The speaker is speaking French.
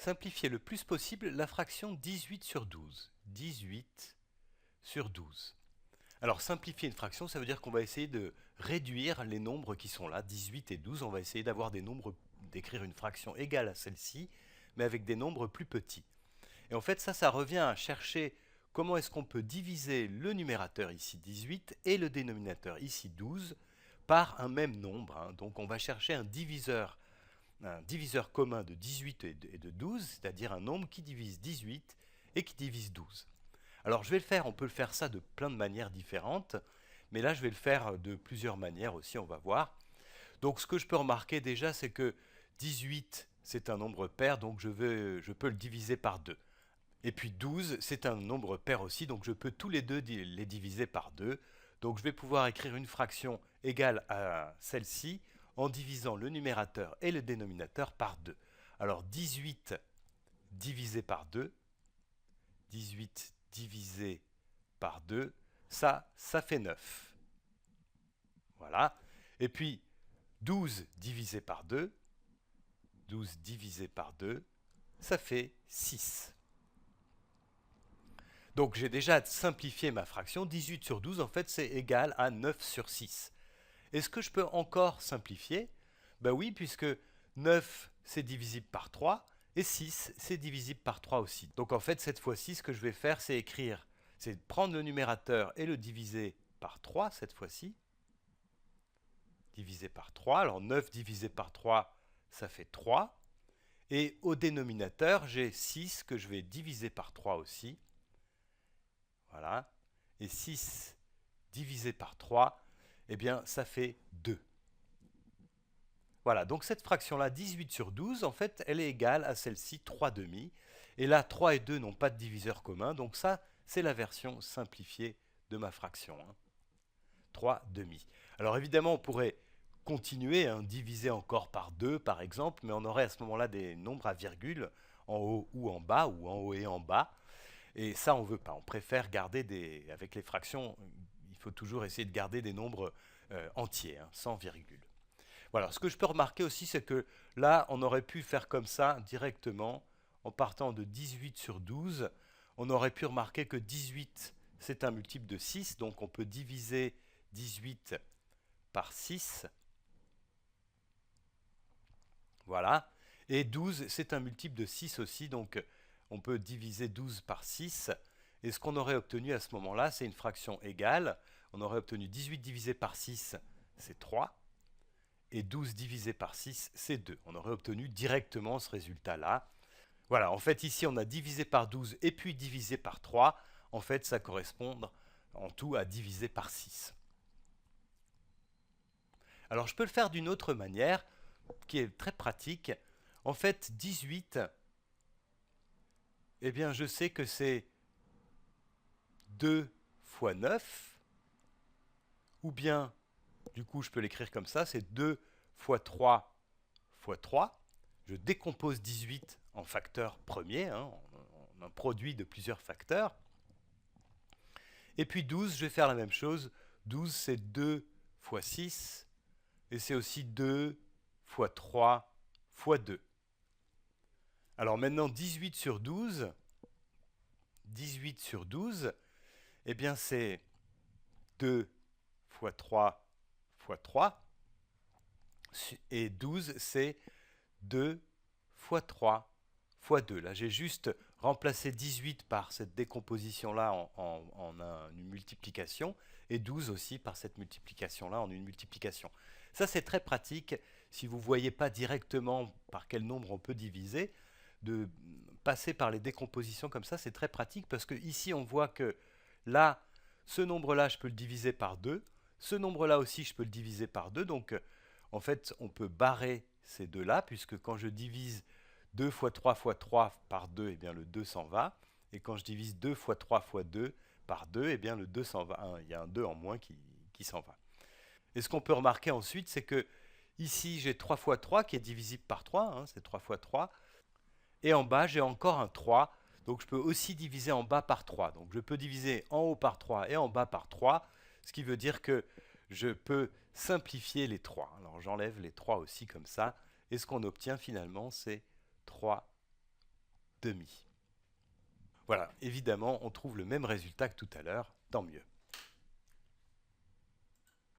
simplifier le plus possible la fraction 18 sur 12. 18 sur 12. Alors simplifier une fraction, ça veut dire qu'on va essayer de réduire les nombres qui sont là, 18 et 12. On va essayer d'avoir des nombres, d'écrire une fraction égale à celle-ci, mais avec des nombres plus petits. Et en fait, ça revient à chercher comment est-ce qu'on peut diviser le numérateur ici 18 et le dénominateur ici 12 par un même nombre, hein. Donc on va chercher un diviseur commun de 18 et de 12, c'est-à-dire un nombre qui divise 18 et qui divise 12. Alors je vais le faire, on peut le faire ça de plein de manières différentes, mais là je vais le faire de plusieurs manières aussi, on va voir. Donc ce que je peux remarquer déjà, c'est que 18 c'est un nombre pair, donc je peux le diviser par 2. Et puis 12 c'est un nombre pair aussi, donc je peux tous les deux les diviser par 2. Donc je vais pouvoir écrire une fraction égale à celle-ci en divisant le numérateur et le dénominateur par 2. Alors 18 divisé par 2, 18 divisé par 2, ça fait 9. Voilà. Et puis 12 divisé par 2, 12 divisé par 2, ça fait 6. Donc j'ai déjà simplifié ma fraction. 18 sur 12, en fait, c'est égal à 9 sur 6. Est-ce que je peux encore simplifier? Ben oui, puisque 9, c'est divisible par 3, et 6, c'est divisible par 3 aussi. Donc en fait, cette fois-ci, ce que je vais faire, c'est prendre le numérateur et le diviser par 3, cette fois-ci. Divisé par 3. Alors 9 divisé par 3, ça fait 3. Et au dénominateur, j'ai 6 que je vais diviser par 3 aussi. Voilà. Et 6 divisé par 3, eh bien, ça fait 2. Voilà, donc cette fraction-là, 18 sur 12, en fait, elle est égale à celle-ci, 3 demi. Et là, 3 et 2 n'ont pas de diviseur commun, donc ça, c'est la version simplifiée de ma fraction, hein. 3 demi. Alors évidemment, on pourrait continuer, hein, diviser encore par 2, par exemple, mais on aurait à ce moment-là des nombres à virgule, en haut ou en bas, ou en haut et en bas. Et ça, on ne veut pas. On préfère garder avec les fractions, il faut toujours essayer de garder des nombres entiers, hein, sans virgule. Voilà, ce que je peux remarquer aussi, c'est que là, on aurait pu faire comme ça directement, en partant de 18 sur 12. On aurait pu remarquer que 18, c'est un multiple de 6, donc on peut diviser 18 par 6. Voilà. Et 12, c'est un multiple de 6 aussi, donc on peut diviser 12 par 6. Et ce qu'on aurait obtenu à ce moment-là, c'est une fraction égale. On aurait obtenu 18 divisé par 6, c'est 3. Et 12 divisé par 6, c'est 2. On aurait obtenu directement ce résultat-là. Voilà, en fait, ici, on a divisé par 12 et puis divisé par 3. En fait, ça correspond en tout à diviser par 6. Alors, je peux le faire d'une autre manière, qui est très pratique. En fait, 18, eh bien, je sais que c'est 2 fois 9, ou bien, du coup, je peux l'écrire comme ça, c'est 2 fois 3 fois 3. Je décompose 18 en facteurs premiers, hein, en un produit de plusieurs facteurs. Et puis 12, je vais faire la même chose. 12, c'est 2 fois 6, et c'est aussi 2 fois 3 fois 2. Alors maintenant, 18 sur 12, eh bien c'est 2 fois 3 fois 3, et 12, c'est 2 fois 3 fois 2. Là, j'ai juste remplacé 18 par cette décomposition-là en une multiplication, et 12 aussi par cette multiplication-là en une multiplication. Ça, c'est très pratique. Si vous ne voyez pas directement par quel nombre on peut diviser, de passer par les décompositions comme ça, c'est très pratique, parce que ici, on voit que là, ce nombre-là, je peux le diviser par 2. Ce nombre-là aussi, je peux le diviser par 2. Donc, en fait, on peut barrer ces deux-là, puisque quand je divise 2 fois 3 fois 3 par 2, eh bien le 2 s'en va. Et quand je divise 2 fois 3 fois 2 par 2, eh bien le 2 s'en va. Il y a un 2 en moins qui s'en va. Et ce qu'on peut remarquer ensuite, c'est que ici, j'ai 3 fois 3 qui est divisible par 3, hein, c'est 3 fois 3. Et en bas, j'ai encore un 3. Donc je peux aussi diviser en bas par 3. Donc je peux diviser en haut par 3 et en bas par 3, ce qui veut dire que je peux simplifier les 3. Alors j'enlève les 3 aussi comme ça. Et ce qu'on obtient finalement, c'est 3 demi. Voilà, évidemment, on trouve le même résultat que tout à l'heure, tant mieux.